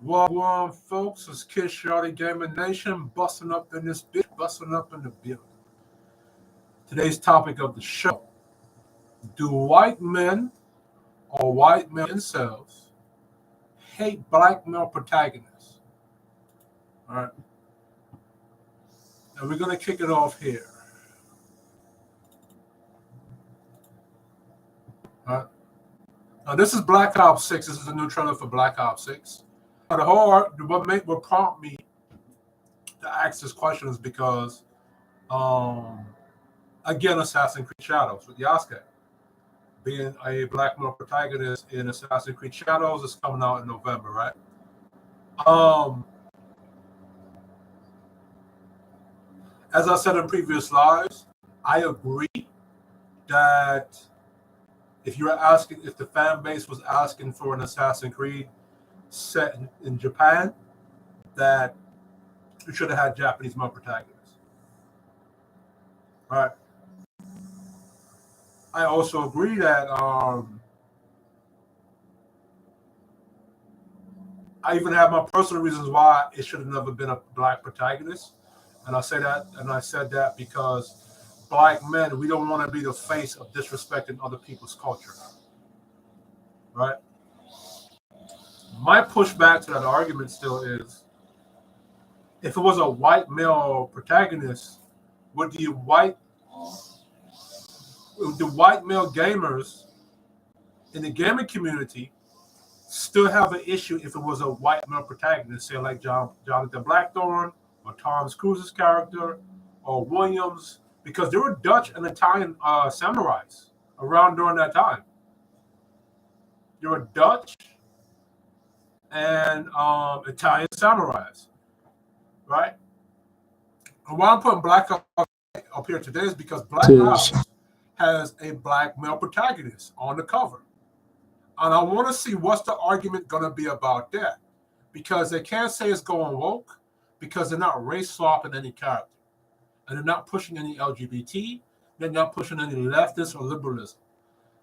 Wagwan folks, it's Kid Shorty Gaming Nation, busting up in this bitch, busting up in the building. Today's topic of the show: do white men or white men incels hate black male protagonists? All right, and we're gonna kick it off here. All right. Now this is Black Ops 6. This is a new trailer for Black Ops 6. What prompt me to ask this question is because, again, Assassin's Creed Shadows with Yasuke being a black male protagonist in Assassin's Creed Shadows is coming out in November, right? As I said in previous lives, I agree that if the fan base was asking for an Assassin's Creed set in Japan, that you should have had Japanese male protagonists. All right. I also agree that I even have my personal reasons why it should have never been a black protagonist. And I said that because black men, we don't want to be the face of disrespecting other people's culture. Right? My pushback to that argument still is, if it was a white male protagonist, would the white male gamers in the gaming community still have an issue if it was a white male protagonist, say like Jonathan Blackthorne or Tom Cruise's character or Williams, because there were Dutch and Italian samurais around during that time. There were Dutch and Italian samurais, right? And why I'm putting Black Ops up here today is because Black Ops has a black male protagonist on the cover. And I want to see what's the argument going to be about that. Because they can't say it's going woke because they're not race swapping any character. And they're not pushing any LGBT. They're not pushing any leftist or liberalism.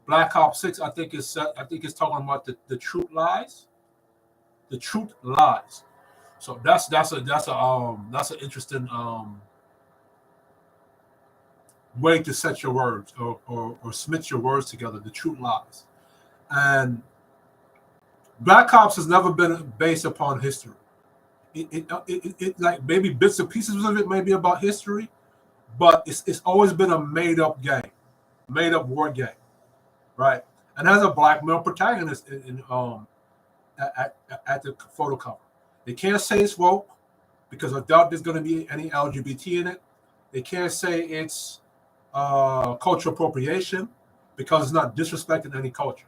Black Ops 6, I think it's talking about the truth lies. The truth lies. So that's an interesting way to set your words or smith your words together. The truth lies. And Black Ops has never been based upon history. It like maybe bits and pieces of it may be about history, but it's always been a made up game, made up war game, right? And has a black male protagonist at the photo cover. They can't say it's woke because I doubt there's going to be any LGBT in it. They can't say it's cultural appropriation because it's not disrespecting any culture.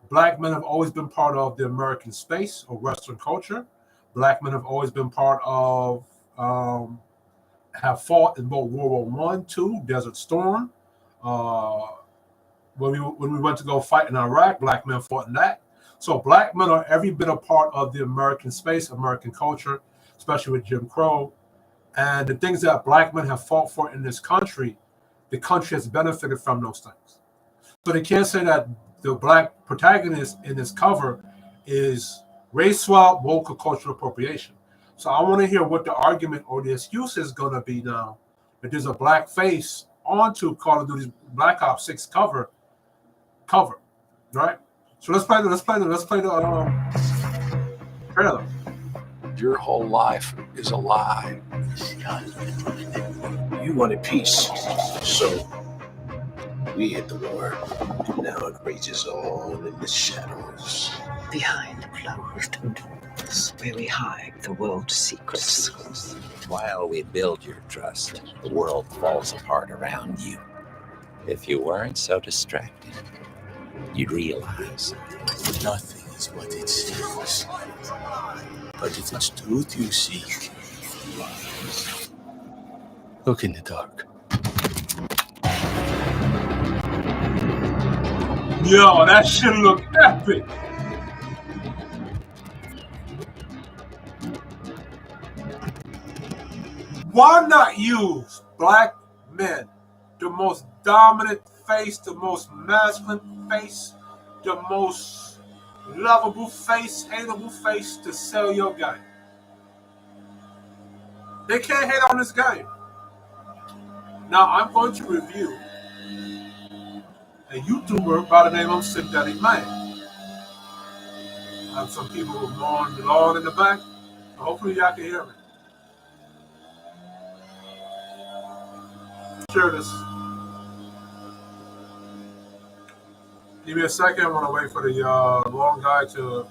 Black men have always been part of the American space or Western culture. Black men have always been part of, have fought in both World War I, II, Desert Storm. When we went to go fight in Iraq, black men fought in that. So black men are every bit a part of the American space, American culture, especially with Jim Crow. And the things that black men have fought for in this country, the country has benefited from those things. So they can't say that the black protagonist in this cover is race swap, woke, or cultural appropriation. So I want to hear what the argument or the excuse is going to be now that there's a black face onto Call of Duty's Black Ops 6 cover, right? So let's play the trailer. Your whole life is a lie. You wanted peace, so we hit the war. Now it rages on in the shadows. Behind closed doors, where we hide the world's secrets. While we build your trust, the world falls apart around you. If you weren't so distracted, you'd realize Nothing is what it seems. But if it's truth you seek, look in the dark. Yo, that shit look epic. Why not use black men, the most dominant face, the most masculine face, the most lovable face, hateable face to sell your game. They can't hate on this game. Now I'm going to review a YouTuber by the name of Synthetic Man. I have some people who are mowing the lawn in the back. Hopefully y'all can hear me. Share this. Give me a second. I want to wait for the long guy to,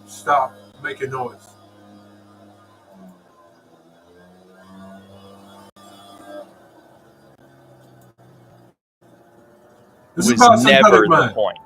stop making noise. This is was never the Man. point.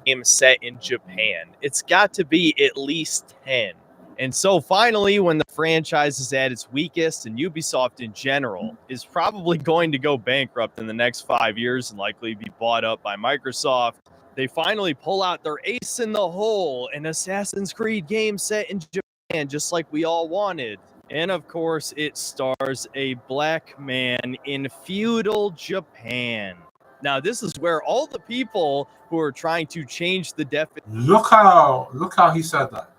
Game set in Japan. It's got to be at least 10. And so finally, when the franchise is at its weakest and Ubisoft in general is probably going to go bankrupt in the next 5 years and likely be bought up by Microsoft, they finally pull out their ace in the hole, an Assassin's Creed game set in Japan, just like we all wanted. And of course, it stars a black man in feudal Japan. Now, this is where all the people who are trying to change the definition. Look how he said that.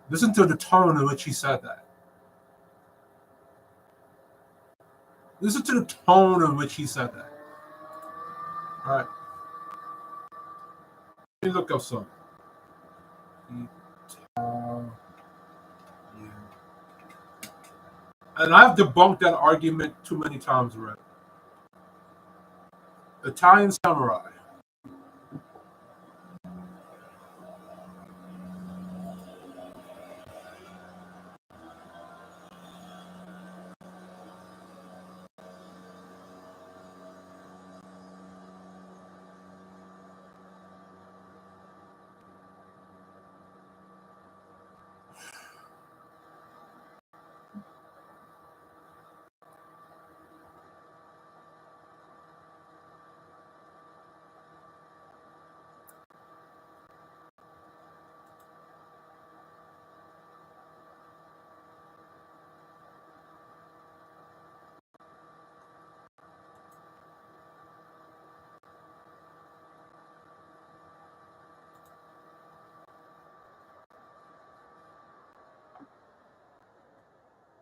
Listen to the tone in which he said that. Listen to the tone in which he said that. All right. Let me look up something. And I've debunked that argument too many times already. Italian samurai.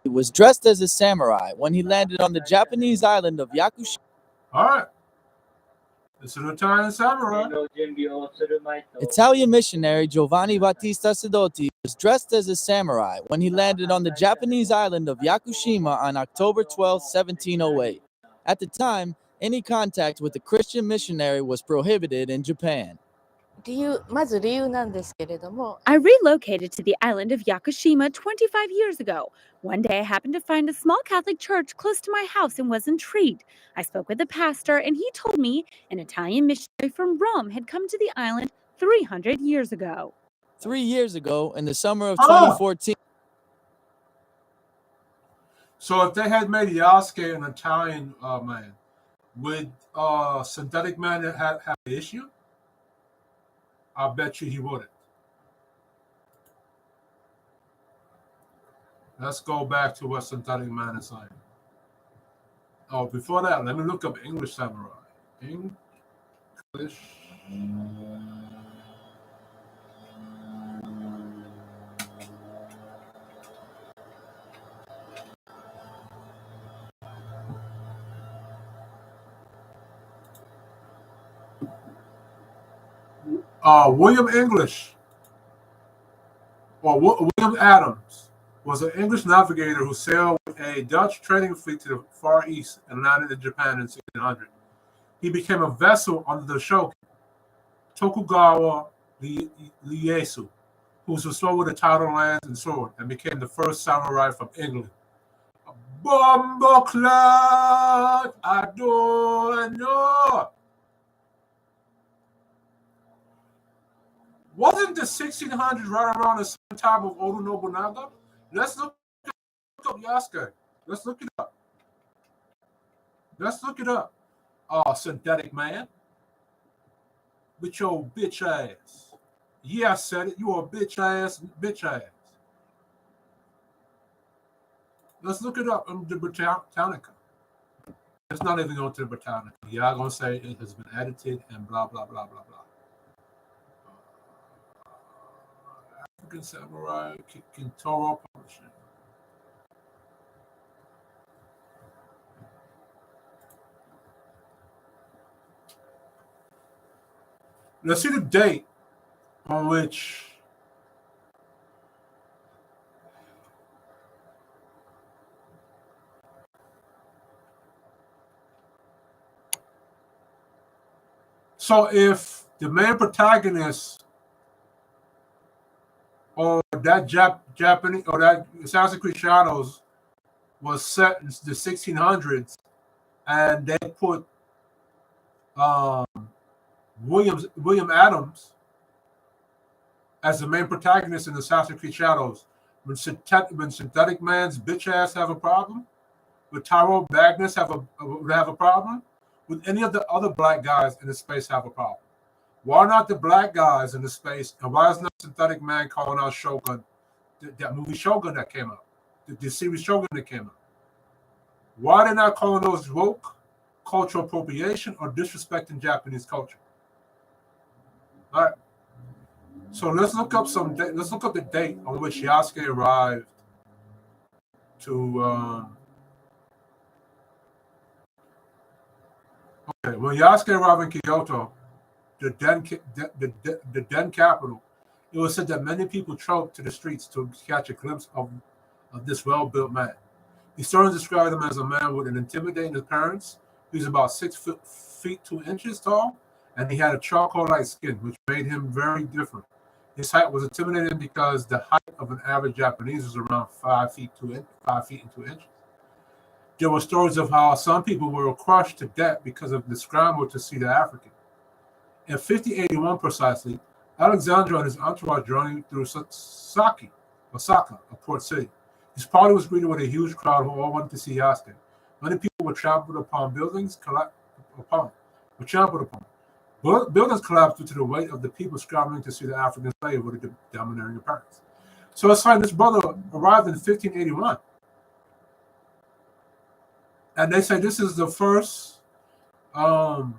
He was dressed as a samurai when he landed on the Japanese island of Yakushima. All right. It's an Italian samurai. Italian missionary Giovanni Battista Sidoti was dressed as a samurai when he landed on the Japanese island of Yakushima on October 12, 1708. At the time, any contact with a Christian missionary was prohibited in Japan. I relocated to the island of Yakushima 25 years ago. One day I happened to find a small Catholic church close to my house and was intrigued. I spoke with the pastor and he told me an Italian missionary from Rome had come to the island 300 years ago. 3 years ago, in the summer of 2014. So if they had made Yasuke an Italian man, would Synthetic Man have an issue? I bet you he wouldn't. Let's go back to what Synthetic Man is saying. Oh, before that, let me look up English samurai. English. William English, or William Adams, was an English navigator who sailed with a Dutch trading fleet to the Far East and landed in Japan in 1600. He became a vessel under the shogun Tokugawa Ieyasu, who was restored with the title, lands, and sword, and became the first samurai from England. Bumbleclad, I don't know. Wasn't the 1600s right around the same time of Oda Nobunaga? Let's look up Yasuke. Let's look it up. Synthetic Man. With your bitch ass. Yeah, I said it. You a bitch ass. Let's look it up in the Britannica. It's not even going to the botanical. Y'all gonna say it has been edited and blah blah blah blah blah. African Samurai Kintoro Publishing. Let's see the date on which so if the main protagonist or that Japanese or that Assassin's Creed Shadows was set in the 1600s and they put William Adams as the main protagonist in Assassin's Creed Shadows, when Synthetic Man's bitch ass have a problem, would Tyrone Magnus would have a problem? Would any of the other black guys in the space have a problem? Why not the black guys in the space? And why is not Synthetic Man calling out Shogun, that movie Shogun that came out, the series Shogun that came out? Why are they not calling those woke, cultural appropriation, or disrespecting Japanese culture? All right. So let's look up the date on which Yasuke arrived to. Okay, when Yasuke arrived in Kyoto, the Den capital, it was said that many people trooped to the streets to catch a glimpse of this well-built man. Historians describe him as a man with an intimidating appearance. He was about 6 feet 2 inches tall, and he had a charcoal-like skin, which made him very different. His height was intimidating because the height of an average Japanese was around 5 feet 2 inches. There were stories of how some people were crushed to death because of the scramble to see the African. In 5081 precisely, Alexander and his entourage journeyed through Osaka, a port city. His party was greeted with a huge crowd who all wanted to see Yasuke. Many people were trampled upon. Buildings collapsed due to the weight of the people scrambling to see the African slave with a domineering appearance. So it's like this brother arrived in 1581. And they say this is the first. So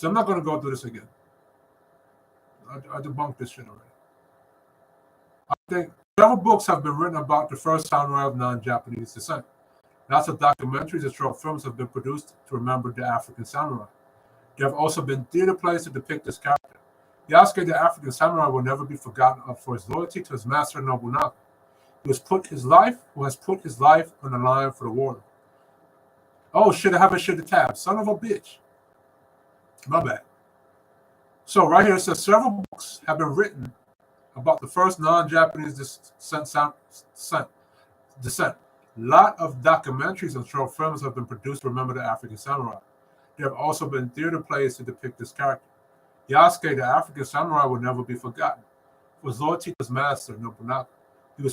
I'm not going to go through this again. I debunked this shit already. I think several books have been written about the first samurai of non-Japanese descent. Lots of documentaries and short films have been produced to remember the African samurai. There have also been theater plays to depict this character. Yasuke, the African samurai, will never be forgotten for his loyalty to his master Nobunaga, who has put his life on the line for the war. Oh shit! I haven't shared the tab. Son of a bitch. My bad. So right here it says several books have been written about the first non-Japanese descent. A lot of documentaries and short films have been produced to remember the African samurai. There have also been theater plays to depict this character. Yasuke, the African samurai, will never be forgotten. For his loyalty to his master, Nobunaga, he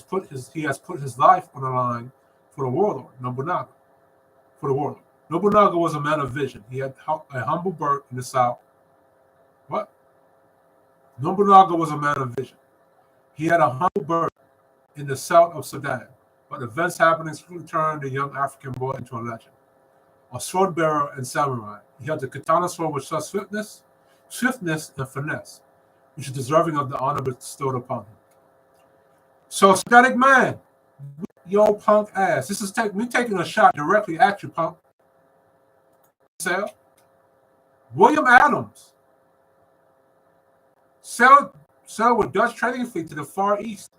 has put his life on the line for the warlord, Nobunaga. Nobunaga was a man of vision. He had a humble birth in the south. What? Nobunaga was a man of vision. He had a humble birth in the south of Sudan, but events happening quickly turned the young African boy into a legend. A sword bearer and samurai, he held the katana sword with such swiftness and finesse, which is deserving of the honor bestowed upon him. So, Static Man, yo punk ass, this is me taking a shot directly at you, punk. William Adams sailed with Dutch trading fleet to the Far East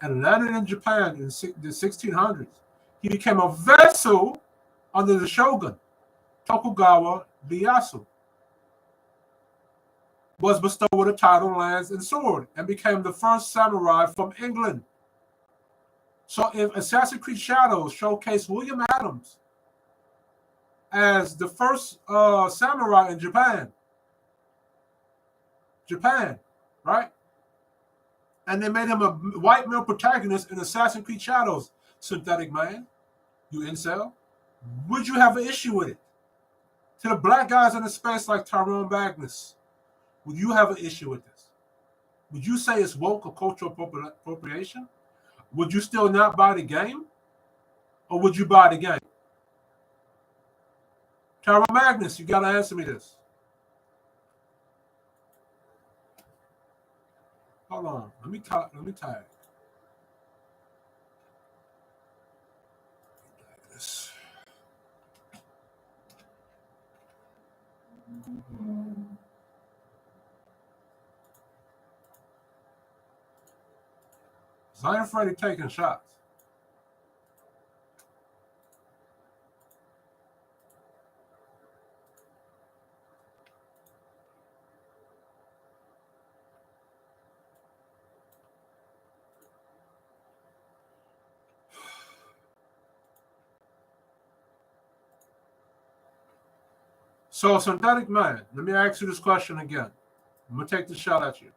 and landed in Japan in the 1600s. He became a vassal under the shogun, Tokugawa Ieyasu, was bestowed with a title, lands, and sword, and became the first samurai from England. So if Assassin's Creed Shadows showcased William Adams as the first samurai in Japan, right? And they made him a white male protagonist in Assassin's Creed Shadows, Synthetic Man, you incel, would you have an issue with it? To the black guys in the space like Tyrone Magnus, would you have an issue with this? Would you say it's woke or cultural appropriation? Would you still not buy the game? Or would you buy the game? Tara Magnus, you got to answer me this. Hold on. Let me tag. This. Zion Freddy taking shots. So, synthetic man, let me ask you this question again. I'm going to take the shot at you.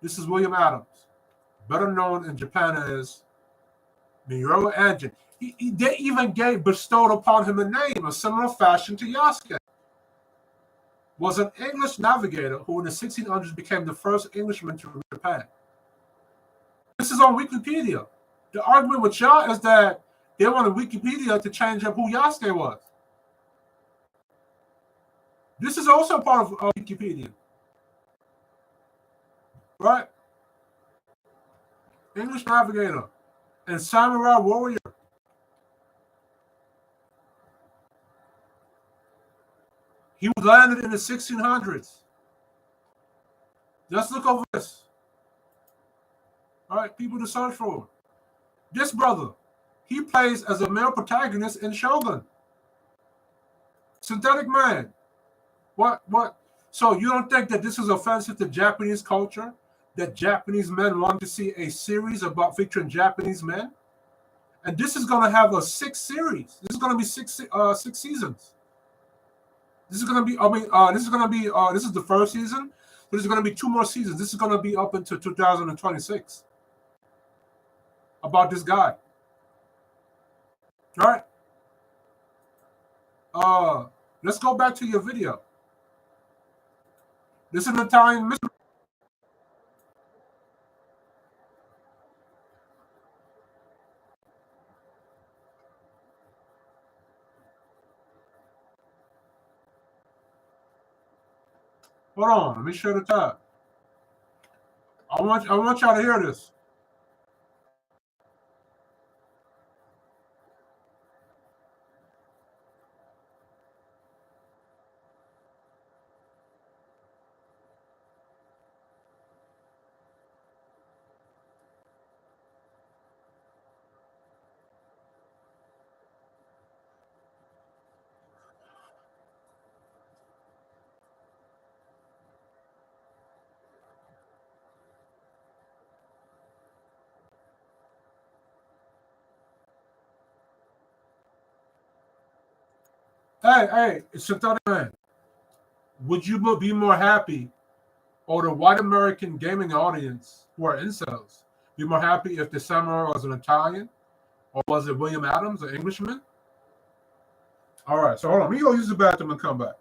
This is William Adams, better known in Japan as Miro Engine. They even bestowed upon him a name, a similar fashion to Yasuke. Was an English navigator who in the 1600s became the first Englishman to reach Japan. This is on Wikipedia. The argument with y'all is that they wanted Wikipedia to change up who Yasuke was. This is also part of Wikipedia. Right? English navigator and samurai warrior. He was landed in the 1600s. Just look over this. All right, people to search for. This brother, he plays as a male protagonist in Shogun. Synthetic man. What? So you don't think that this is offensive to Japanese culture? That Japanese men want to see a series about featuring Japanese men? And this is going to have a 6 series. This is going to be 6 seasons. This is going to be, this is the first season. But there's going to be 2 more seasons. This is going to be up until 2026. About this guy. All right. Let's go back to your video. This is an Italian mystery. Hold on, let me share the tab. I want y'all to hear this. Hey, it's a man. Would you be more happy, or the white American gaming audience who are incels, be more happy if the samurai was an Italian, or was it William Adams, an Englishman? All right, so hold on. Let me go use the bathroom and come back.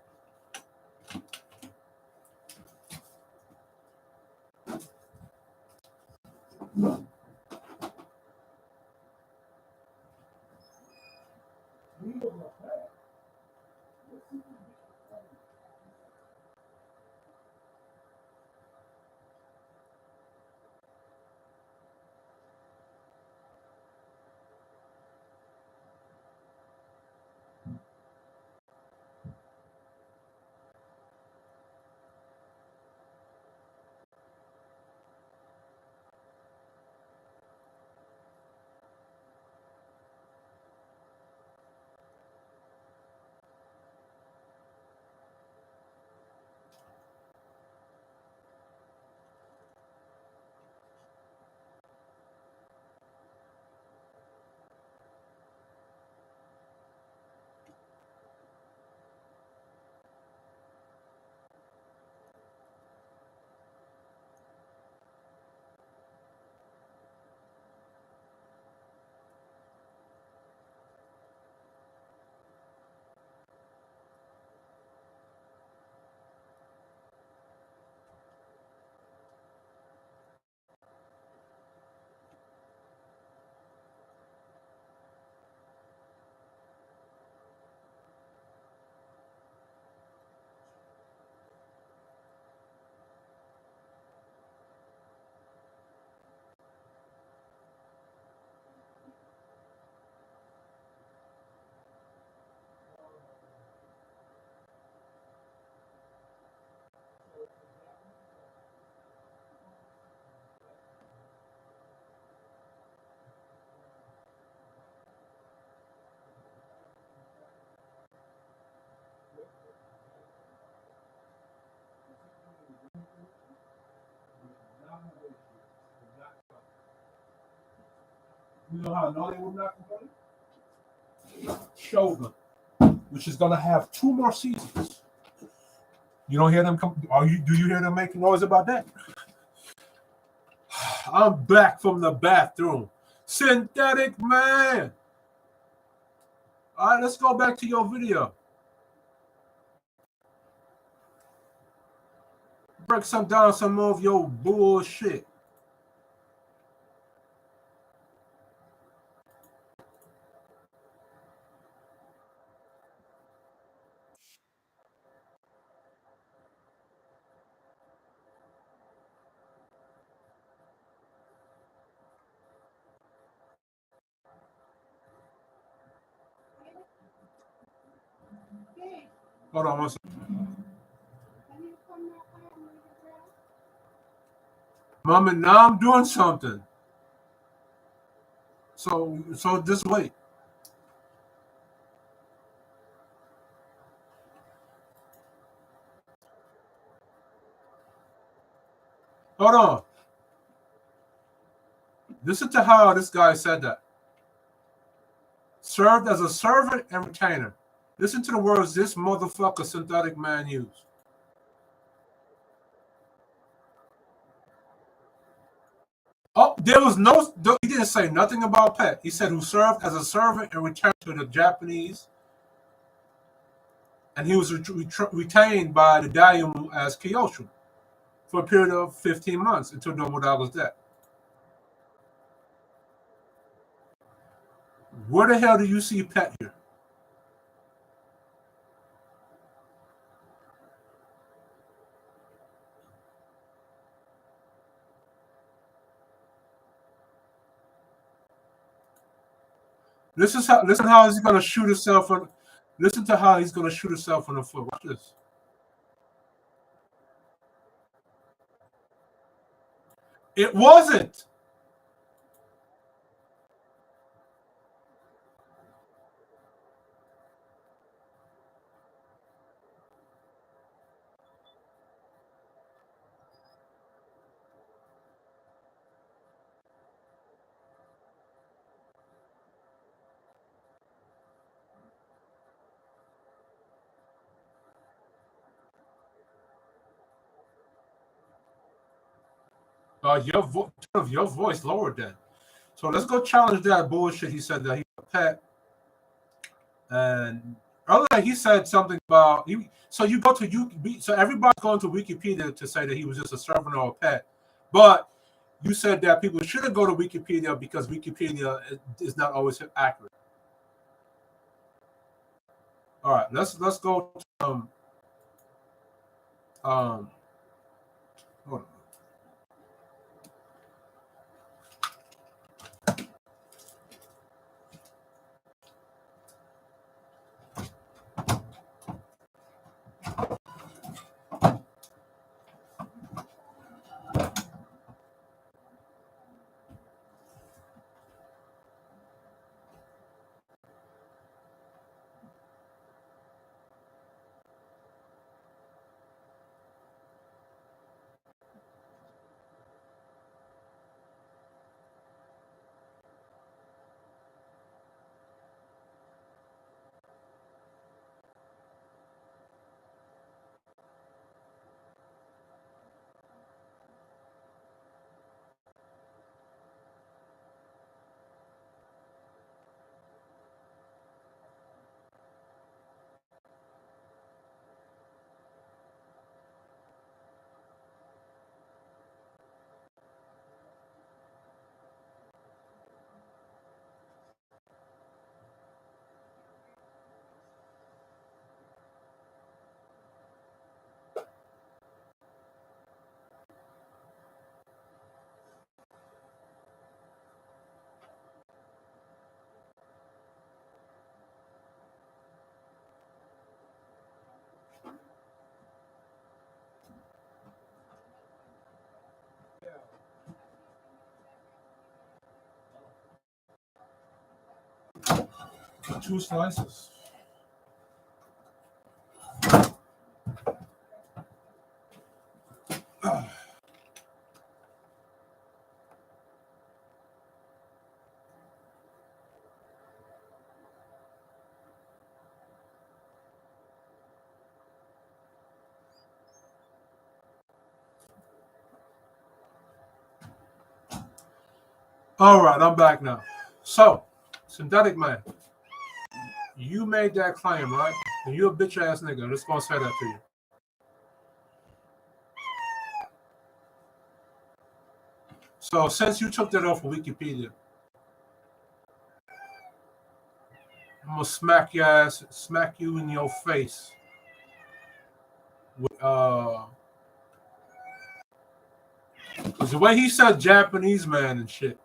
You know how I know they were not complaining? Shogun, which is gonna have 2 more seasons. You don't hear them come? Do you hear them making noise about that? I'm back from the bathroom. Synthetic man. All right, let's go back to your video. Break down some more of your bullshit. Hold on one second. Mama, now I'm doing something. So just wait. Hold on. Listen to how this guy said that. Served as a servant and retainer. Listen to the words this motherfucker synthetic man used. Oh, there was no, he didn't say nothing about pet. He said who served as a servant and returned to the Japanese. And he was retained by the daimyo as Kyoshu for a period of 15 months until Nomodaga's death. Where the hell do you see pet here? Listen how he's gonna shoot himself on. Listen to how he's gonna shoot himself in the foot. Watch this. It wasn't. Your voice lowered then. So let's go challenge that bullshit. He said that he was a pet, and earlier he said something about you. So you go to you. So everybody's going to Wikipedia to say that he was just a servant or a pet, but you said that people shouldn't go to Wikipedia because Wikipedia is not always accurate. All right, let's go to hold on. Two slices. All right, I'm back now. So, synthetic man, you made that claim, right? And you a bitch ass nigga. I'm just gonna say that to you. So, since you took that off of Wikipedia, I'm gonna smack your ass, smack you in your face with because the way he said Japanese man and shit.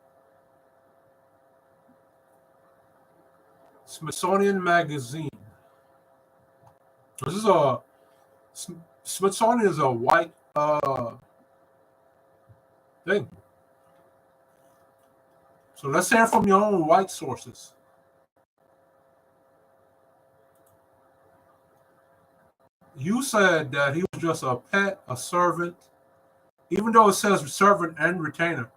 Smithsonian Magazine. This is a Smithsonian is a white thing. So let's hear from your own white sources. You said that he was just a pet, a servant, even though it says servant and retainer.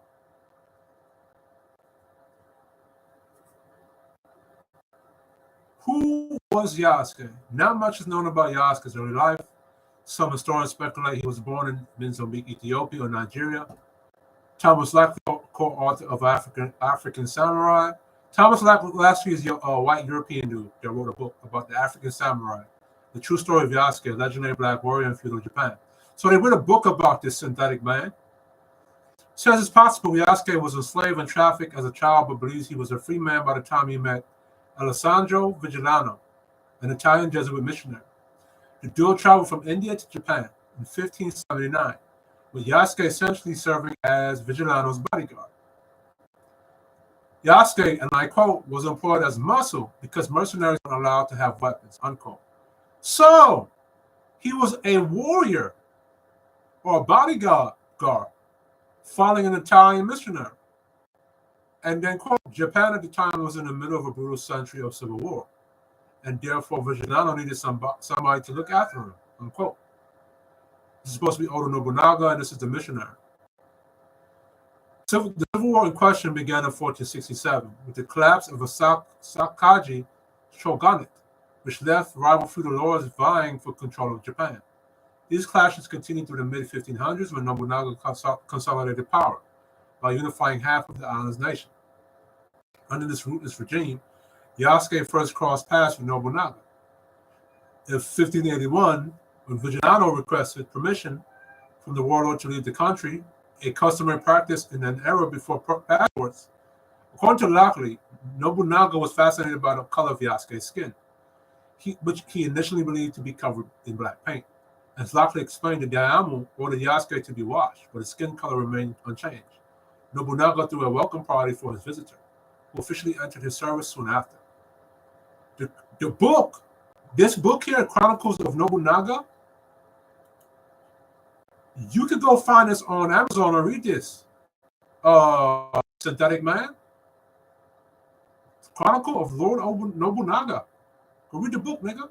Who was Yasuke? Not much is known about Yasuke's early life. Some historians speculate he was born in Mozambique, Ethiopia, or Nigeria. Thomas Lack, co-author of African Samurai. Thomas Lack is a white European dude that wrote a book about the African Samurai, the true story of Yasuke, a legendary black warrior in feudal Japan. So they wrote a book about this synthetic man. Says it's possible Yasuke was enslaved and trafficked as a child, but believes he was a free man by the time he met Alessandro Vigilano, an Italian Jesuit missionary. The duo traveled from India to Japan in 1579, with Yasuke essentially serving as Vigilano's bodyguard. Yasuke, and I quote, was employed as muscle because mercenaries weren't allowed to have weapons, unquote. So, he was a warrior or a bodyguard following an Italian missionary. And then, quote, Japan at the time was in the middle of a brutal century of civil war, and therefore Vigilano needed somebody to look after him, unquote. This is supposed to be Oda Nobunaga, and this is the missionary. The civil war in question began in 1467 with the collapse of a Sakaji shogunate, which left rival feudal lords vying for control of Japan. These clashes continued through the mid-1500s when Nobunaga consolidated power by unifying half of the island's nation. Under this ruthless regime, Yasuke first crossed paths with Nobunaga. In 1581, when Vigilano requested permission from the warlord to leave the country, a customary practice in an era before passports, according to Lockley, Nobunaga was fascinated by the color of Yasuke's skin, which he initially believed to be covered in black paint. As Lockley explained, the Daimyo ordered Yasuke to be washed, but his skin color remained unchanged. Nobunaga threw a welcome party for his visitor, who officially entered his service soon after. This book here, Chronicles of Nobunaga, you could go find this on Amazon and read this. Synthetic Man. Chronicle of Lord Nobunaga. Go read the book, nigga.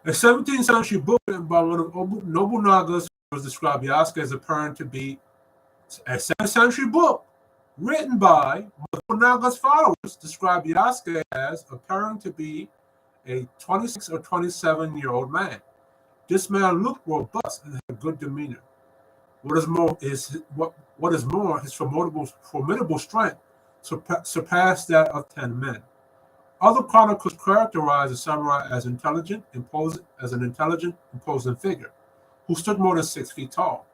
A 17th century book written by one of Nobunaga's was described Yasuke as appearing to be a 7th century book written by Nobunaga's followers described Yasuke as appearing to be a 26 or 27-year-old man. This man looked robust and had a good demeanor. What is more, his formidable strength surpassed that of 10 men. Other chronicles characterize the samurai as an intelligent, imposing figure, who stood more than 6 feet tall.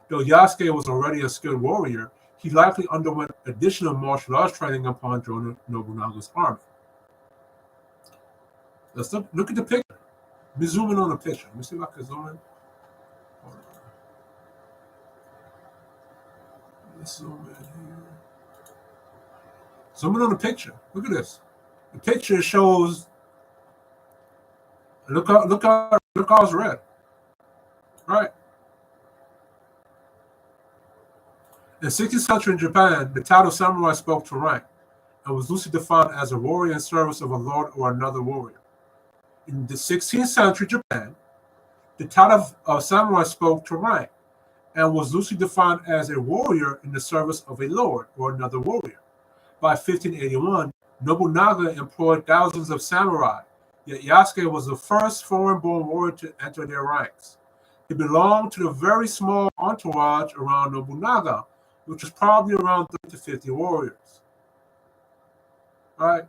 Though Yasuke was already a skilled warrior, he likely underwent additional martial arts training upon joining Nobunaga's army. Let's look at the picture. Let me zoom in on the picture. Let me see if I can zoom in. Hold on. Let's zoom in here. Zoom in on the picture. Look at this. The picture shows. Look how it's red. Right. In 16th century in Japan, the title samurai spoke to rank and was loosely defined as a warrior in service of a lord or another warrior. In the 16th century Japan, the title of samurai spoke to rank and was loosely defined as a warrior in the service of a lord or another warrior. By 1581, Nobunaga employed thousands of samurai, yet Yasuke was the first foreign-born warrior to enter their ranks. It belonged to the very small entourage around Nobunaga, which was probably around 30 to 50 warriors. Right?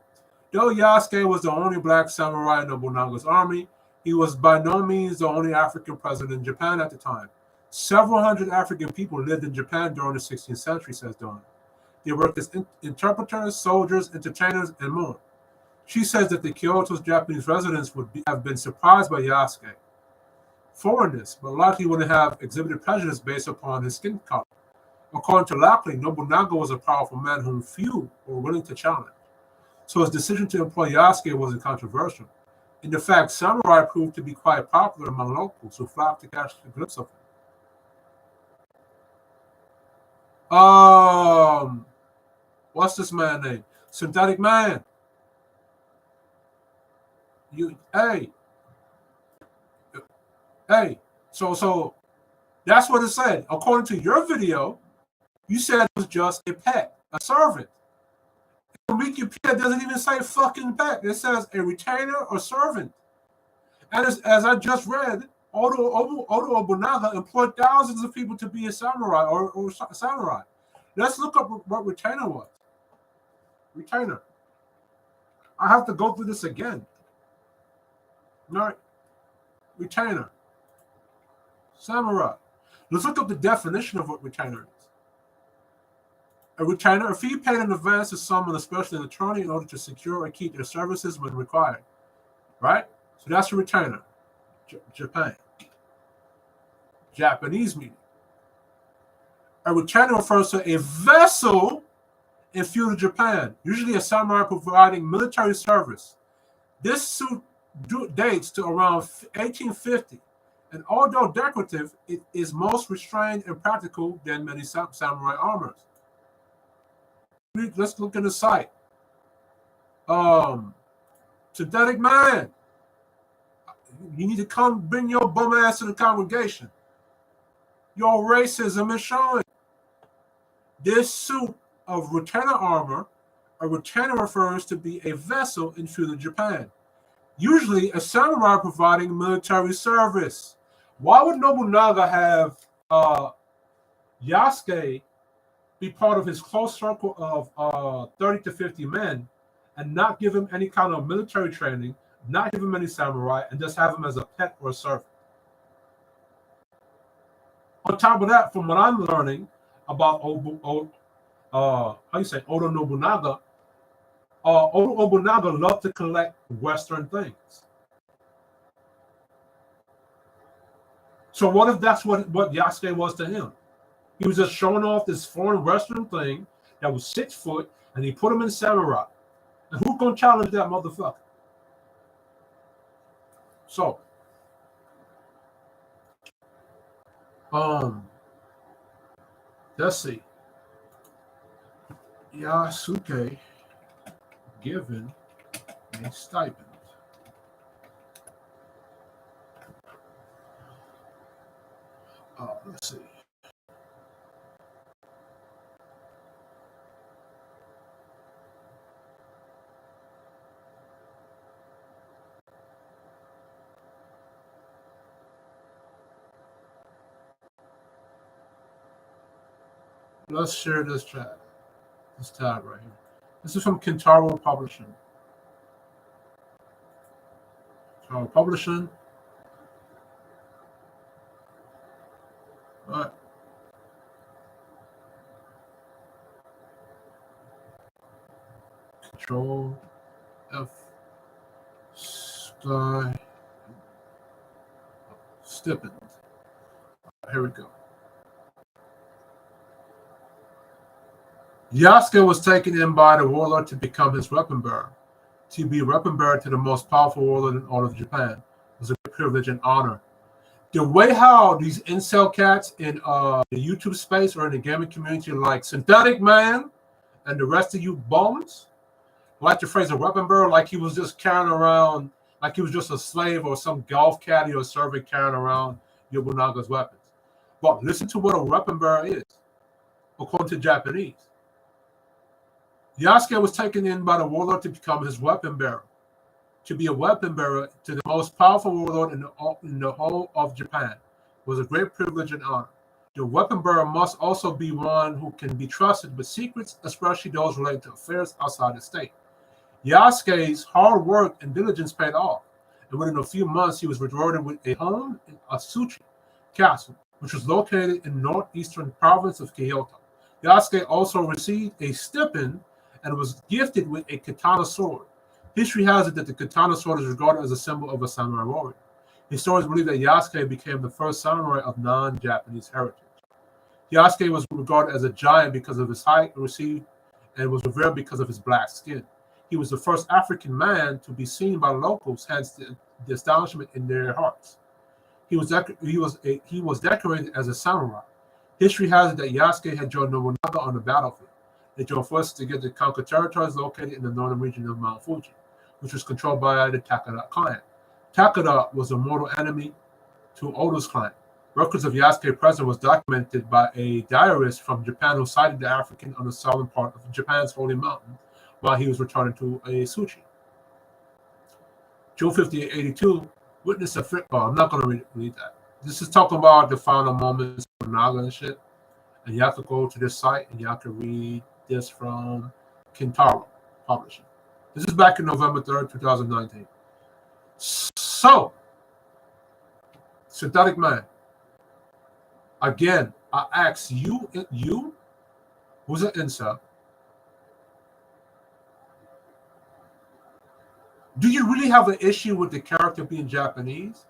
Though Yasuke was the only black samurai in Nobunaga's army, he was by no means the only African present in Japan at the time. Several hundred African people lived in Japan during the 16th century, says Dawn. They worked as interpreters, soldiers, entertainers, and more. She says that the Kyoto's Japanese residents would have been surprised by Yasuke. Foreignness, but likely wouldn't have exhibited prejudice based upon his skin color. According to Lockley, Nobunaga was a powerful man whom few were willing to challenge. So his decision to employ Yasuke wasn't controversial. In fact, samurai proved to be quite popular among locals who flocked to catch a glimpse of him. What's this man's name? Synthetic Man. Hey. So that's what it said. According to your video, you said it was just a pet, a servant. Wikipedia doesn't even say fucking pet. It says a retainer or servant. And as I just read, Oda Nobunaga employed thousands of people to be a samurai or samurai. Let's look up what retainer was. Retainer. I have to go through this again. All right. Retainer. Samurai. Let's look up the definition of what retainer is. A retainer, a fee paid in advance to someone, especially an attorney, in order to secure or keep their services when required. Right? So that's a retainer. Japan. Japanese meaning. A retainer refers to a vessel in feudal Japan, usually a samurai providing military service. This suit dates to around 1850, and although decorative, it is most restrained and practical than many samurai armors. Let's look at the site. Synthetic Man, you need to come bring your bum ass to the congregation. Your racism is showing. This suit of retainer armor, a retainer refers to be a vessel in feudal Japan, usually a samurai providing military service. Why would Nobunaga have Yasuke be part of his close circle of 30 to 50 men and not give him any kind of military training, not give him any samurai, and just have him as a pet or a servant? On top of that, from what I'm learning about Oda Nobunaga, Oda Nobunaga loved to collect Western things. So what if that's what Yasuke was to him? He was just showing off this foreign Western thing that was 6 foot, and he put him in samurai. And who's gonna challenge that motherfucker? So, let's see. Yasuke given a stipend. Let's see. Let's share this chat. This tab right here. This is from Kintaro Publishing. Kintaro Publishing. All right. Control F. Stipend. Here we go. Yasuke was taken in by the warlord to become his weapon bearer. To be weapon bearer to the most powerful warlord in all of Japan was a privilege and honor. The way how these incel cats in the YouTube space or in the gaming community, like Synthetic Man and the rest of you bums, like the phrase a weapon bearer, like he was just carrying around, like he was just a slave or some golf caddy or servant carrying around Nobunaga's weapons. But listen to what a weapon bearer is, according to Japanese. Yasuke was taken in by the warlord to become his weapon bearer, to be a weapon bearer to the most powerful warlord in the whole of Japan, was a great privilege and honor. The weapon bearer must also be one who can be trusted with secrets, especially those related to affairs outside the state. Yasuke's hard work and diligence paid off, and within a few months he was rewarded with a home in Asuchi Castle, which was located in northeastern province of Kyoto. Yasuke also received a stipend and was gifted with a katana sword. History has it that the katana sword is regarded as a symbol of a samurai warrior. Historians believe that Yasuke became the first samurai of non-Japanese heritage. Yasuke was regarded as a giant because of his height, received and was revered because of his black skin. He was the first African man to be seen by locals, hence the astonishment in their hearts. He was decorated as a samurai. History has it that Yasuke had joined Nobunaga on the battlefield. They joined forces together to conquer territories located in the northern region of Mount Fuji, which was controlled by the Takeda clan. Takeda was a mortal enemy to Oda's clan. Records of Yasuke's presence was documented by a diarist from Japan who sighted the African on the southern part of Japan's holy mountain while he was returning to a sushi. June 5882, witness a I'm not going to read that. This is talking about the final moments of Naga and shit. And you have to go to this site and you have to read this from Kintaro Publishing. This is back in November 3rd, 2019. So, Synthetic Man. Again, I ask you, who's an incel, do you really have an issue with the character being Japanese?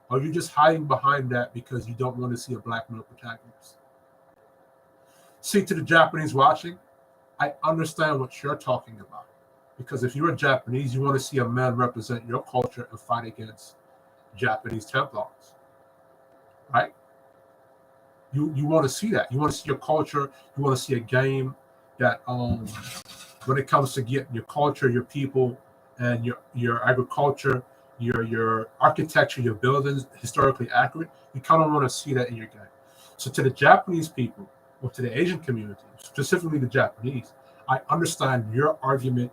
Or are you just hiding behind that because you don't want to see a black male protagonist? See, to the Japanese watching, I understand what you're talking about. Because if you're a Japanese, you want to see a man represent your culture and fight against Japanese Templars. Right? You want to see that. You want to see your culture. You want to see a game that when it comes to getting your culture, your people, and your agriculture, your architecture, your buildings historically accurate, you kind of want to see that in your game. So to the Japanese people, or to the Asian community, specifically the Japanese, I understand your argument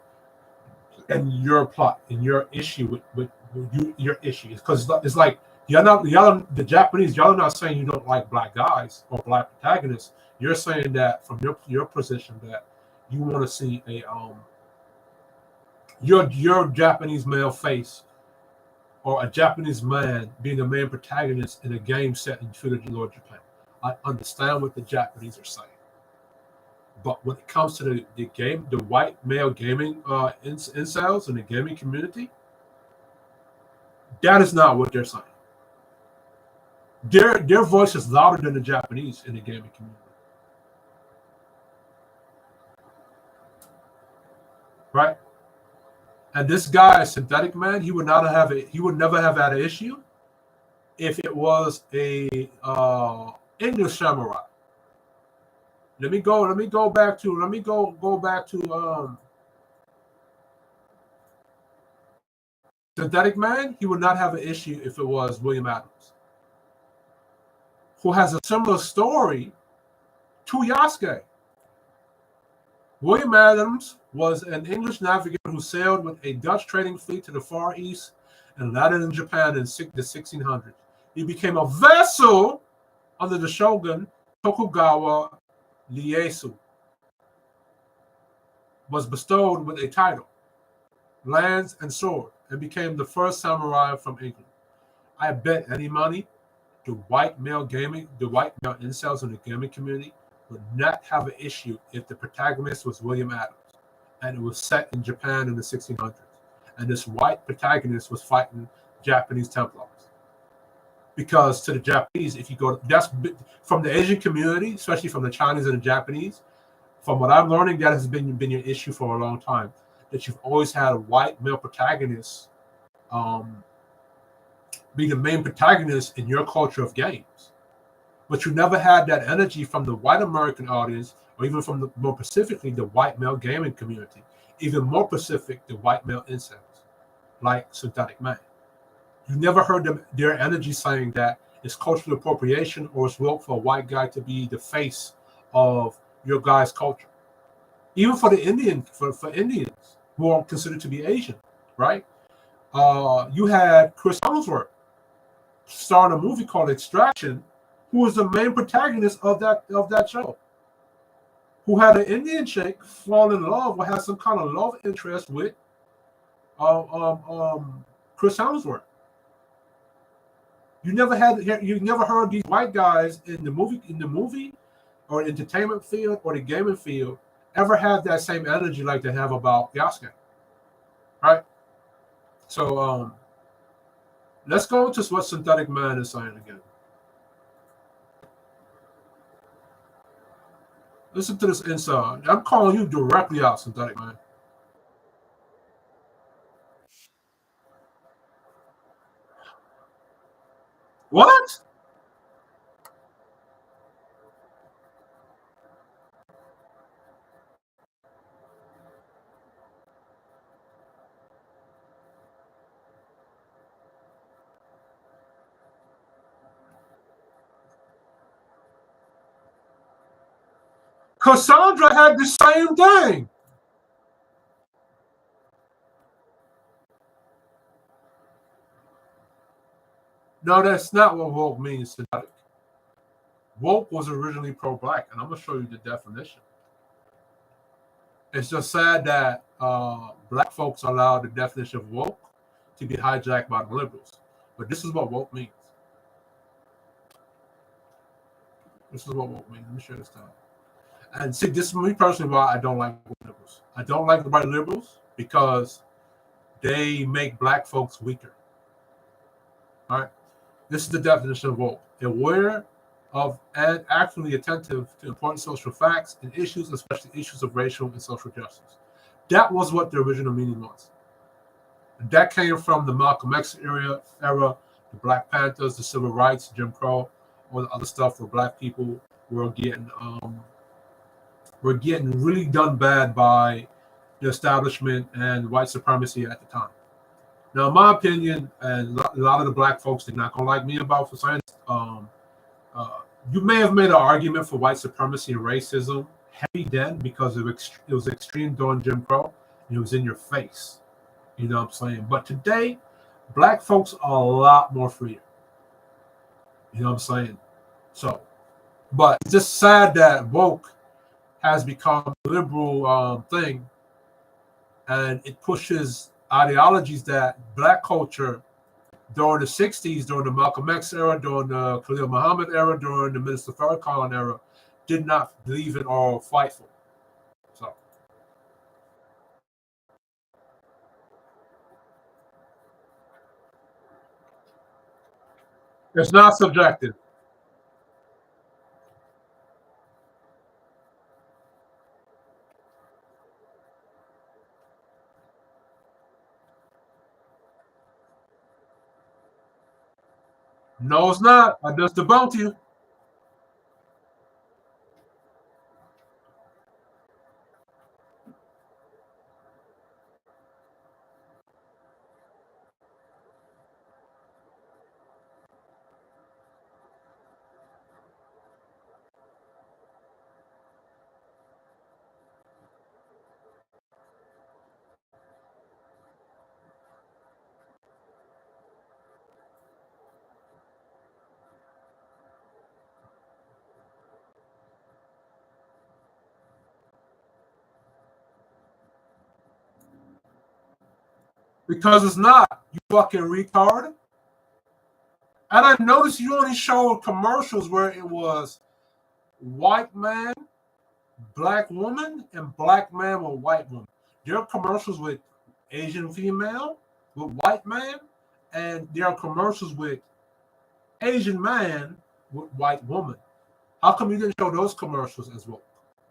and your plot and your issue with your issues, because it's like the Japanese, y'all are not saying you don't like black guys or black protagonists. You're saying that from your position that you want to see a your Japanese male face or a Japanese man being the main protagonist in a game set in feudal Japan. I understand what the Japanese are saying, but when it comes to the game, the white male gaming incels in the gaming community, that is not what they're saying. Their voice is louder than the Japanese in the gaming community. Right? And this guy, Synthetic Man, he would never have had an issue if it was a English samurai. Let me go back to Synthetic Man. He would not have an issue if it was William Adams, who has a similar story to Yasuke. William Adams was an English navigator who sailed with a Dutch trading fleet to the Far East and landed in Japan in the 1600s. He became a vassal under the shogun Tokugawa Ieyasu. Was bestowed with a title, lands, and sword, and became the first samurai from England. I bet any money the white male incels in the gaming community would not have an issue if the protagonist was William Adams and it was set in Japan in the 1600s. And this white protagonist was fighting Japanese Templars. Because to the Japanese, if you go, that's from the Asian community, especially from the Chinese and the Japanese, from what I'm learning, that has been your issue for a long time. That you've always had a white male protagonist be the main protagonist in your culture of games. But you never had that energy from the white American audience, or even from more specifically the white male gaming community. Even more specific, the white male incels, like Synthetic Man. You never heard their energy saying that it's cultural appropriation or it's work for a white guy to be the face of your guy's culture. Even for the for Indians who are considered to be Asian, right? You had Chris Hemsworth starring a movie called Extraction who was the main protagonist of that show, who had an Indian chick fall in love or have some kind of love interest with Chris Hemsworth. You never heard these white guys in the movie or entertainment field or the gaming field ever have that same energy like they have about Yasuke, right? So let's go to what Synthetic Man is saying again. Listen to this inside. I'm calling you directly out, Synthetic Man. What? Cassandra had the same thing. No, that's not what woke means, Synthetic. Woke was originally pro-black, and I'm going to show you the definition. It's just sad that black folks allow the definition of woke to be hijacked by the liberals. But this is what woke means. This is what woke means. Let me show this down. And see, this is me personally why I don't like liberals. I don't like the white liberals because they make black folks weaker. All right. This is the definition of woke: aware of and actively attentive to important social facts and issues, especially issues of racial and social justice. That was what the original meaning was. And that came from the Malcolm X era, the Black Panthers, the Civil Rights, Jim Crow, all the other stuff where black people were getting really done bad by the establishment and white supremacy at the time. Now, in my opinion, and a lot of the black folks did not gonna like me about for science. You may have made an argument for white supremacy and racism heavy then because it was extreme during Jim Crow and it was in your face. You know what I'm saying? But today, black folks are a lot more freer. You know what I'm saying? So, but it's just sad that woke has become a liberal thing, and it pushes ideologies that black culture during the 60s, during the Malcolm X era, during the Khalil Muhammad era, during the Minister Farrakhan era, did not believe in or fight for. So it's not subjective. No, it's not. I just debunked you. Because it's not. You fucking retard. And I noticed you only showed commercials where it was white man, black woman, and black man with white woman. There are commercials with Asian female, with white man, and there are commercials with Asian man with white woman. How come you didn't show those commercials as well?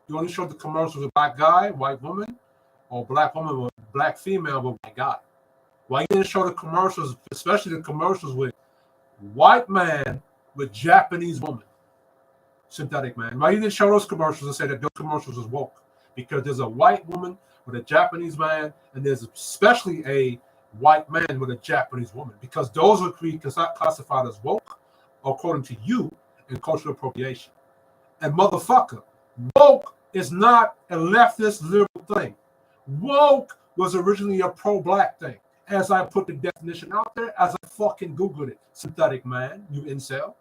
You only showed the commercials with black guy, white woman, or black woman with black female with white guy. Why you didn't show the commercials, especially the commercials with white man with Japanese woman? Synthetic Man. Why you didn't show those commercials and say that those commercials is woke? Because there's a white woman with a Japanese man, and there's especially a white man with a Japanese woman. Because those are classified as woke, according to you, in cultural appropriation. And motherfucker, woke is not a leftist liberal thing. Woke was originally a pro-black thing. As I put the definition out there, as I fucking Googled it. Synthetic Man, you incel.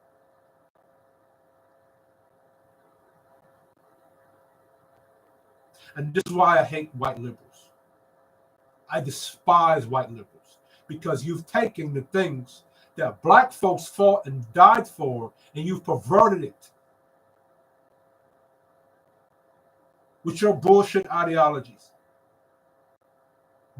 And this is why I hate white liberals. I despise white liberals because you've taken the things that black folks fought and died for, and you've perverted it with your bullshit ideologies.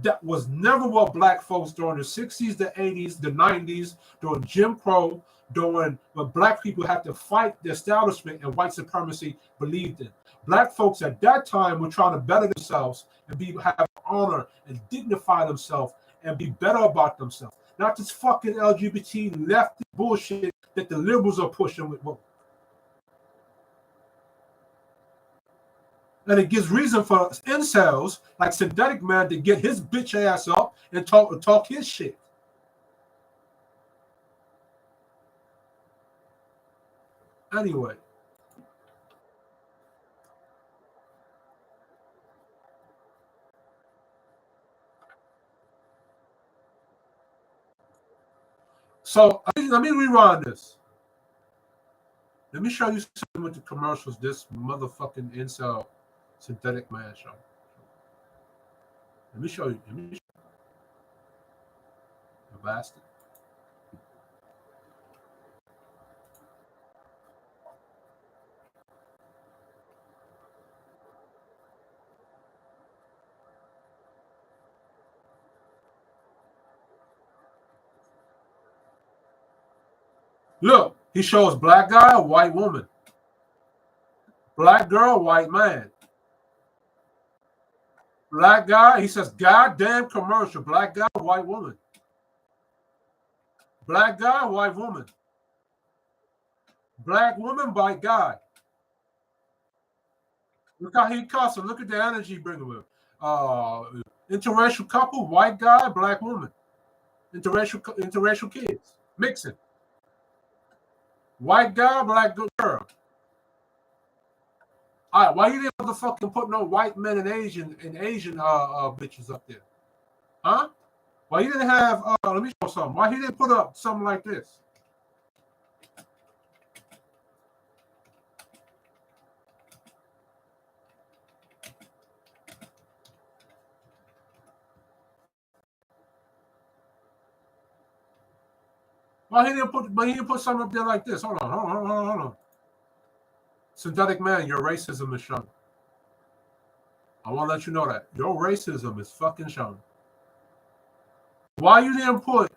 That was never what black folks during the 60s, the 80s, the 90s, during Jim Crow, during when black people had to fight the establishment and white supremacy believed in. Black folks at that time were trying to better themselves and have honor and dignify themselves and be better about themselves. Not this fucking LGBT lefty bullshit that the liberals are pushing with. And it gives reason for incels like Synthetic Man to get his bitch ass up and talk his shit. Anyway. So let me rewind this. Let me show you something with the commercials this motherfucking incel Synthetic Man show. Let me show you. You bastard. Look, he shows black guy, white woman. Black girl, white man. Black guy, he says, goddamn commercial. Black guy, white woman. Black guy, white woman. Black woman, white guy. Look how he cussing. Look at the energy bringing with him. Interracial couple, white guy, black woman. Interracial kids. Mixing. White guy, black girl. All right, why you didn't motherfucking put no white men and Asian bitches up there? Huh? Why you didn't have let me show something. Why he didn't put up something like this? Why he didn't put something up there like this? Hold on. Synthetic Man, your racism is shown. I want to let you know that. Your racism is fucking shown. Why you didn't put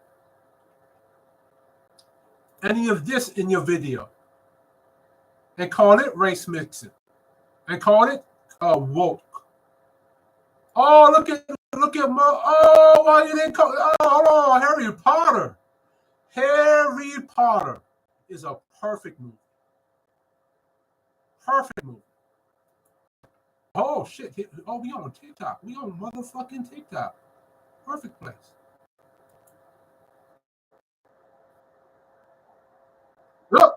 any of this in your video and call it race mixing and call it woke? Oh, look at why you didn't call hold on, Harry Potter. Harry Potter is a perfect movie. Perfect movie. Oh shit. Oh, we on TikTok. We on motherfucking TikTok. Perfect place. Look.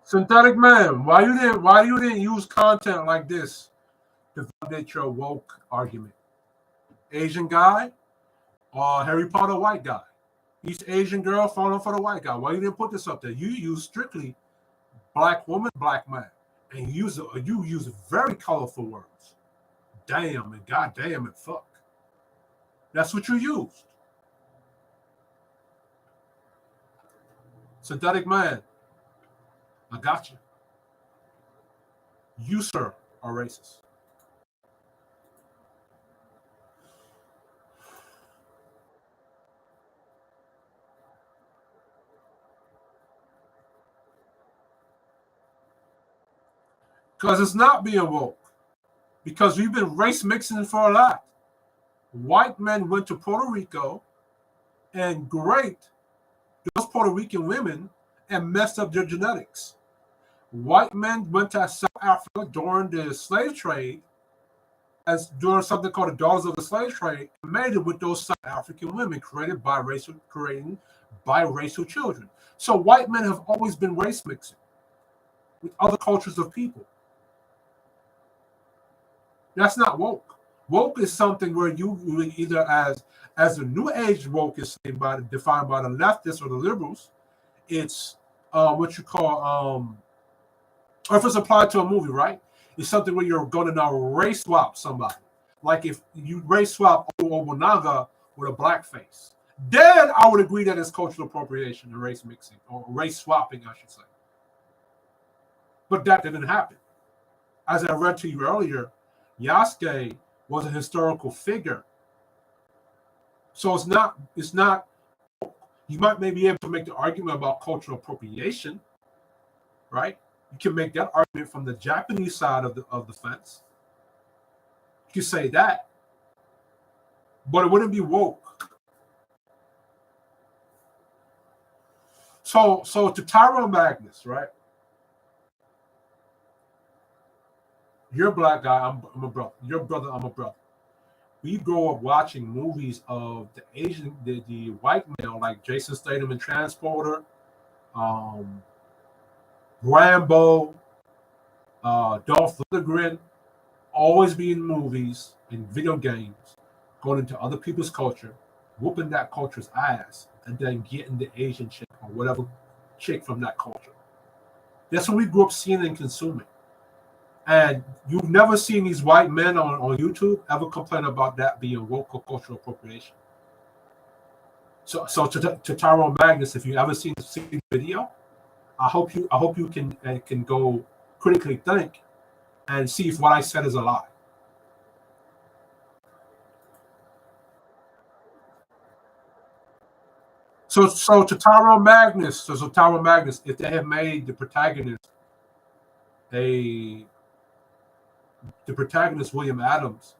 Synthetic Man, why you didn't use content like this to validate your woke argument? Asian guy or Harry Potter white guy? East Asian girl falling for the white guy. Why you didn't put this up there? You use strictly black woman, black man. And you use very colorful words. Damn and goddamn and fuck. That's what you used. Synthetic Man, I got you. You, sir, are racist. Because it's not being woke. Because we've been race mixing for a lot. White men went to Puerto Rico and raped those Puerto Rican women and messed up their genetics. White men went to South Africa during the slave trade, as doing something called the Daughters of the Slave Trade, and made it with those South African women creating biracial children. So white men have always been race mixing with other cultures of people. That's not woke. Woke is something where you either as the new age woke is defined by the leftists or the liberals, it's what you call or if it's applied to a movie, right? It's something where you're going to now race swap somebody. Like if you race swap Obunaga with a black face, then I would agree that it's cultural appropriation and race mixing or race swapping, I should say. But that didn't happen. As I read to you earlier, Yasuke was a historical figure. So it's not, you might maybe be able to make the argument about cultural appropriation, right? You can make that argument from the Japanese side of the fence. You can say that, but it wouldn't be woke. So to Tyrone Magnus, right? You're a black guy, I'm a brother. You're a brother, I'm a brother. We grow up watching movies of the Asian, the white male, like Jason Statham in Transporter, Rambo, Dolph Lundgren, always be in movies and video games, going into other people's culture, whooping that culture's ass, and then getting the Asian chick or whatever chick from that culture. That's what we grew up seeing and consuming. And you've never seen these white men on YouTube ever complain about that being woke or cultural appropriation. So to Tyrone Magnus, if you ever seen the video, I hope you can go critically think and see if what I said is a lie. So to Tyrone Magnus, if they had made the protagonist William Adams,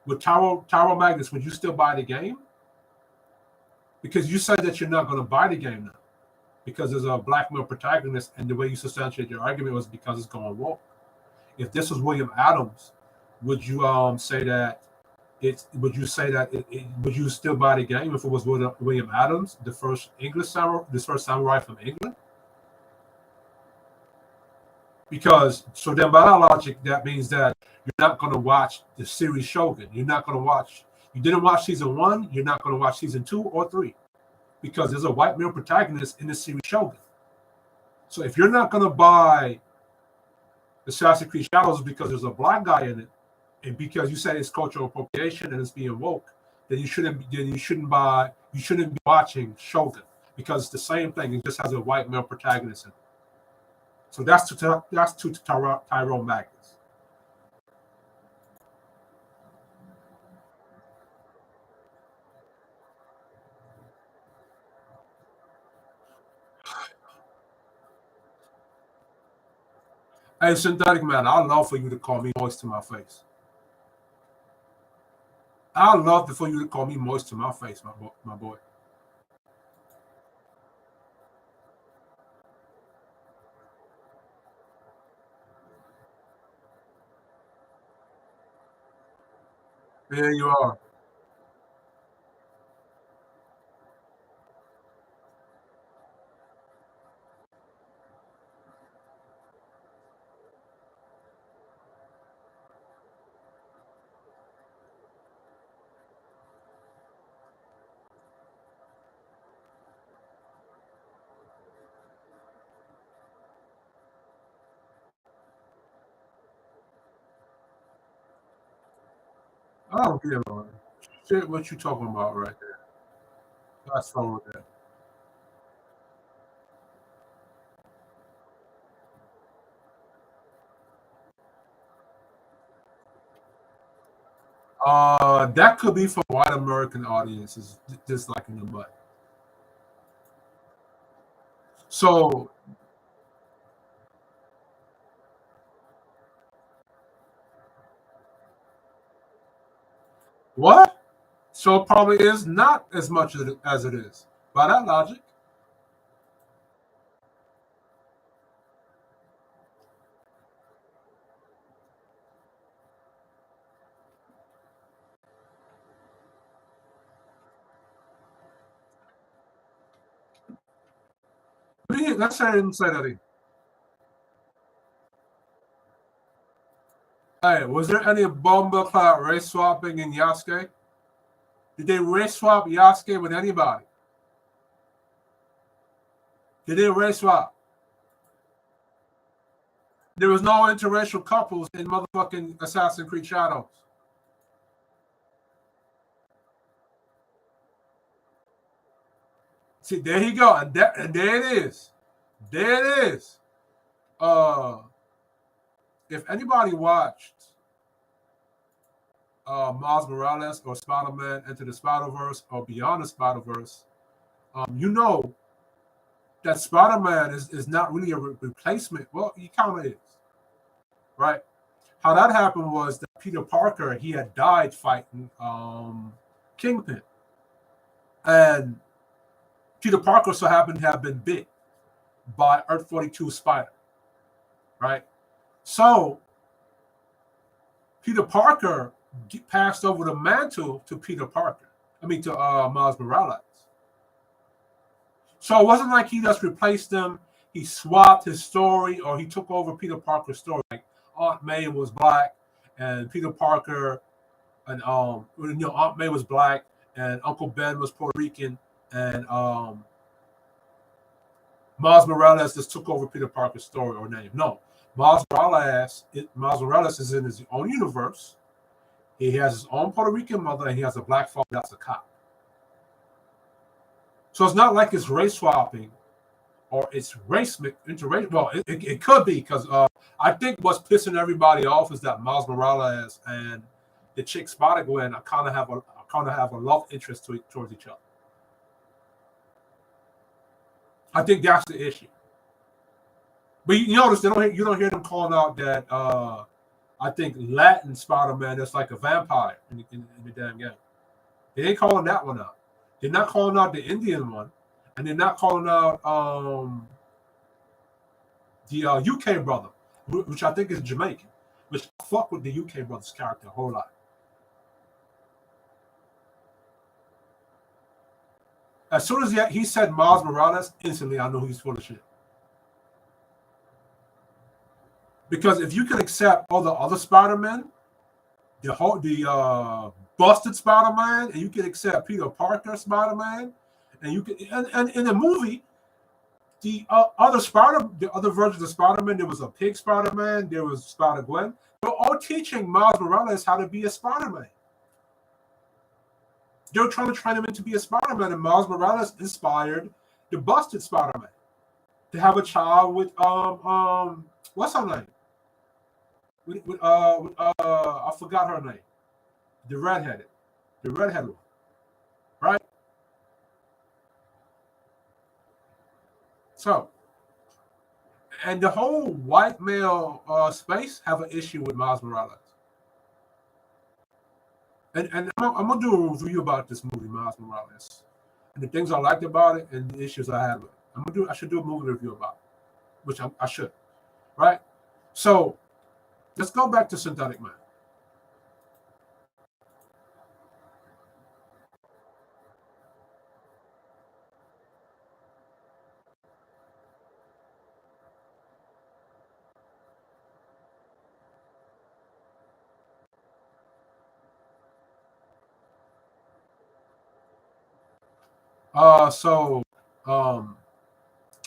would Tyrone Magnus, would you still buy the game? Because you said that you're not going to buy the game now because there's a black male protagonist, and the way you substantiate your argument was because it's going woke. If this was William Adams, would you say that would you still buy the game if it was William Adams, the first samurai from England? Because so then by that logic, that means that you're not going to watch the series Shogun. You didn't watch season 1, you're not going to watch season 2 or 3 because there's a white male protagonist in the series Shogun. So if you're not going to buy Assassin's Creed Shadows because there's a black guy in it, and because you say it's cultural appropriation and it's being woke, then you shouldn't be watching Shogun because it's the same thing. It just has a white male protagonist in it. So that's to Tyrone Magnus. Hey, Synthetic Man, I'd love for you to call me moist to my face. I'd love for you to call me moist to my face, my boy. There you are. I don't care, man. Shit, what you talking about right there? That's wrong with that. That could be for white American audiences disliking the butt. So what? So it probably is not as much as it is. By that logic, let's say I didn't say that. Hey, was there any bomba-clad race swapping in Yasuke? Did they race swap Yasuke with anybody? Did they race swap? There was no interracial couples in motherfucking Assassin's Creed Shadows. See, there you go. And there it is. There it is. If anybody watched Miles Morales or Spider-Man Into the Spider-Verse or Beyond the Spider-Verse, you know that Spider-Man is not really a replacement. Well, he kind of is, right? How that happened was that Peter Parker, he had died fighting Kingpin. And Peter Parker so happened to have been bit by Earth 42 Spider, right? So Peter Parker passed over the mantle to Miles Morales. So it wasn't like he just replaced them. He swapped his story or he took over Peter Parker's story. Like Aunt May was black and Peter Parker and Aunt May was black and Uncle Ben was Puerto Rican and Miles Morales just took over Peter Parker's story or name. No, Miles Morales is in his own universe. He has his own Puerto Rican mother and he has a black father that's a cop. So it's not like it's race swapping or it's interracial. Well, it could be because I think what's pissing everybody off is that Miles Morales and the chick Spider-Gwen kind of have a love interest towards each other. I think that's the issue. But you notice you don't hear them calling out that I think Latin Spider-Man that's like a vampire in the damn game. They ain't calling that one out. They're not calling out the Indian one, and they're not calling out the UK brother, which I think is Jamaican. Which I fuck with the UK brother's character a whole lot. As soon as he said Miles Morales, instantly I know he's full of shit. Because if you can accept all the other Spider-Men, the busted Spider-Man, and you can accept Peter Parker Spider-Man, and you can and in the movie, the other versions of Spider-Man, there was a pig Spider-Man, there was Spider-Gwen. They're all teaching Miles Morales how to be a Spider-Man. They were trying to train him into be a Spider-Man, and Miles Morales inspired the busted Spider-Man to have a child with what's her name? I forgot her name. The redheaded one, right? So, and the whole white male space have an issue with Miles Morales. And I'm gonna do a review about this movie, Miles Morales, and the things I liked about it and the issues I had with it. I should do a movie review about it, which I should, right? So let's go back to Synthetic Man.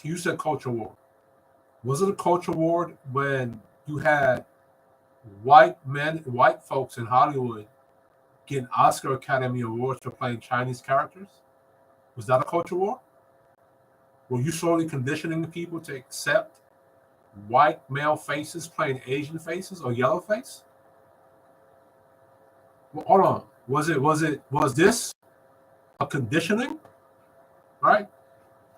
You said culture war. Was it a culture war when you had white folks in Hollywood getting Oscar Academy Awards for playing Chinese characters? Was that a culture war? Were you slowly conditioning people to accept white male faces playing Asian faces or yellow face? Well, hold on. Was this a conditioning? Right?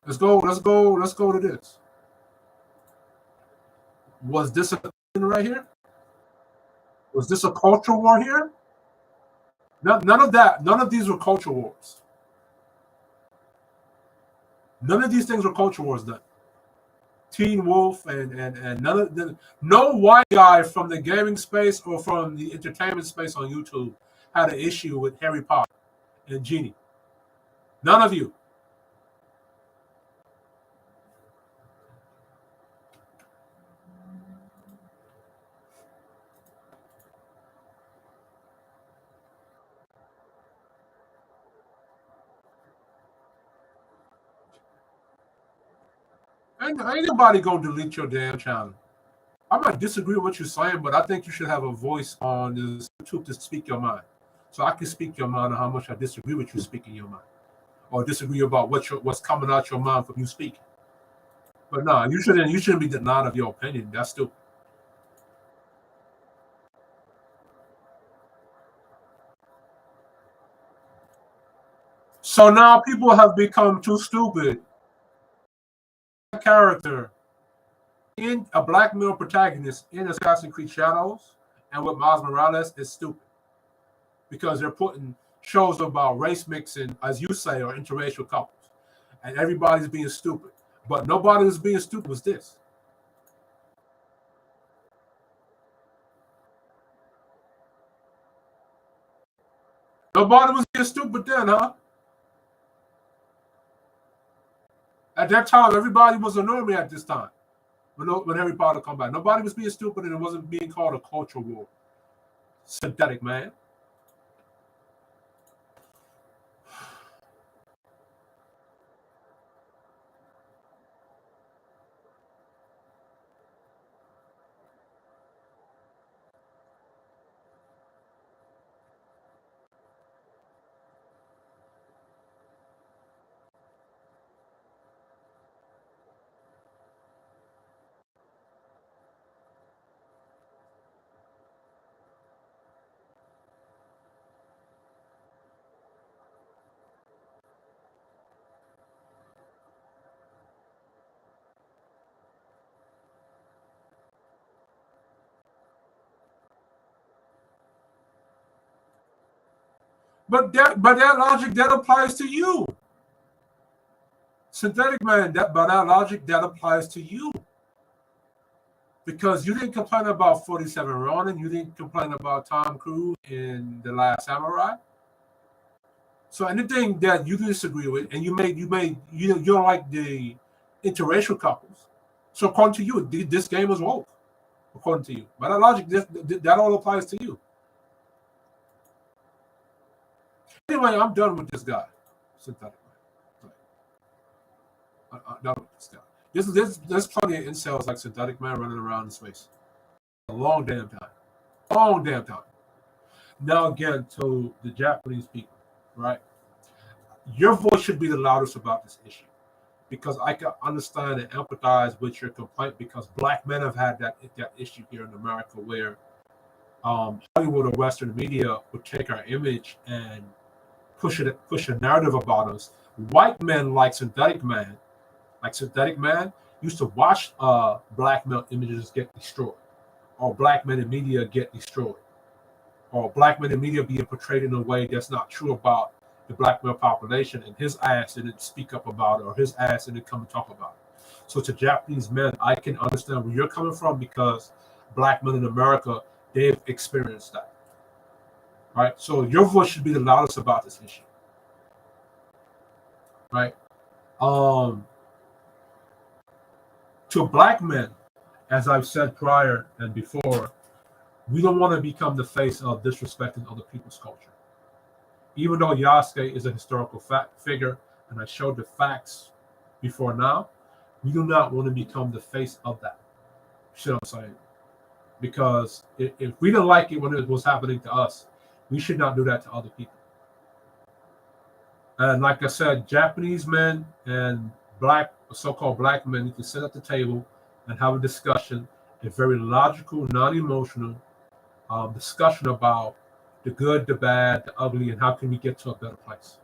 Let's go to this. Was this a thing right here? Was this a culture war here? None of that. None of these were culture wars. None of these things were culture wars done. Teen Wolf and no white guy from the gaming space or from the entertainment space on YouTube had an issue with Harry Potter and Genie. None of you. Ain't nobody gonna delete your damn channel. I might disagree with what you're saying, but I think you should have a voice on this YouTube to speak your mind. So I can speak your mind on how much I disagree with you speaking your mind, or disagree about what's coming out your mind from you speaking. But no, you shouldn't be denied of your opinion. That's stupid. So now people have become too stupid. Character in a black male protagonist in Assassin's Creed Shadows and with Miles Morales is stupid because they're putting shows about race mixing, as you say, or interracial couples, and everybody's being stupid. But nobody was being stupid. Was this? Nobody was being stupid then, huh? At that time, everybody was a normie at this time. When Harry Potter come back, nobody was being stupid, and it wasn't being called a cultural war. Synthetic man. But that logic that applies to you. Synthetic man, by that logic, that applies to you. Because you didn't complain about 47 Ronin, you didn't complain about Tom Cruise in The Last Samurai. So anything that you disagree with, and you don't like the interracial couples. So according to you, this game is woke. According to you, by that logic, that all applies to you. Anyway, I'm done with this guy. Synthetic man. I'm done with this guy. There's plenty of incels like Synthetic Man running around in space. A long damn time. Long damn time. Now again, to the Japanese people, right? Your voice should be the loudest about this issue. Because I can understand and empathize with your complaint because black men have had that issue here in America where Hollywood or Western media would take our image and push a narrative about us. White men like Synthetic Man used to watch black male images get destroyed, or black men in media get destroyed, or black men in media being portrayed in a way that's not true about the black male population, and his ass didn't speak up about it, or his ass didn't come and talk about it. So to Japanese men, I can understand where you're coming from because black men in America, they've experienced that. Right? So your voice should be the loudest about this issue. Right? To black men, as I've said prior and before, we don't want to become the face of disrespecting other people's culture. Even though Yasuke is a historical figure, and I showed the facts before now, we do not want to become the face of that. You see what I'm saying? Because if we didn't like it when it was happening to us, we should not do that to other people. And like I said, Japanese men and so-called black men need to sit at the table and have a discussion, a very logical, non-emotional discussion about the good, the bad, the ugly, and how can we get to a better place.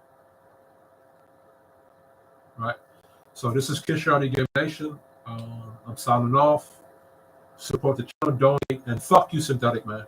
Right? So this is Kishar Game Nation. I'm signing off. Support the channel, donate, and fuck you, Synthetic Man.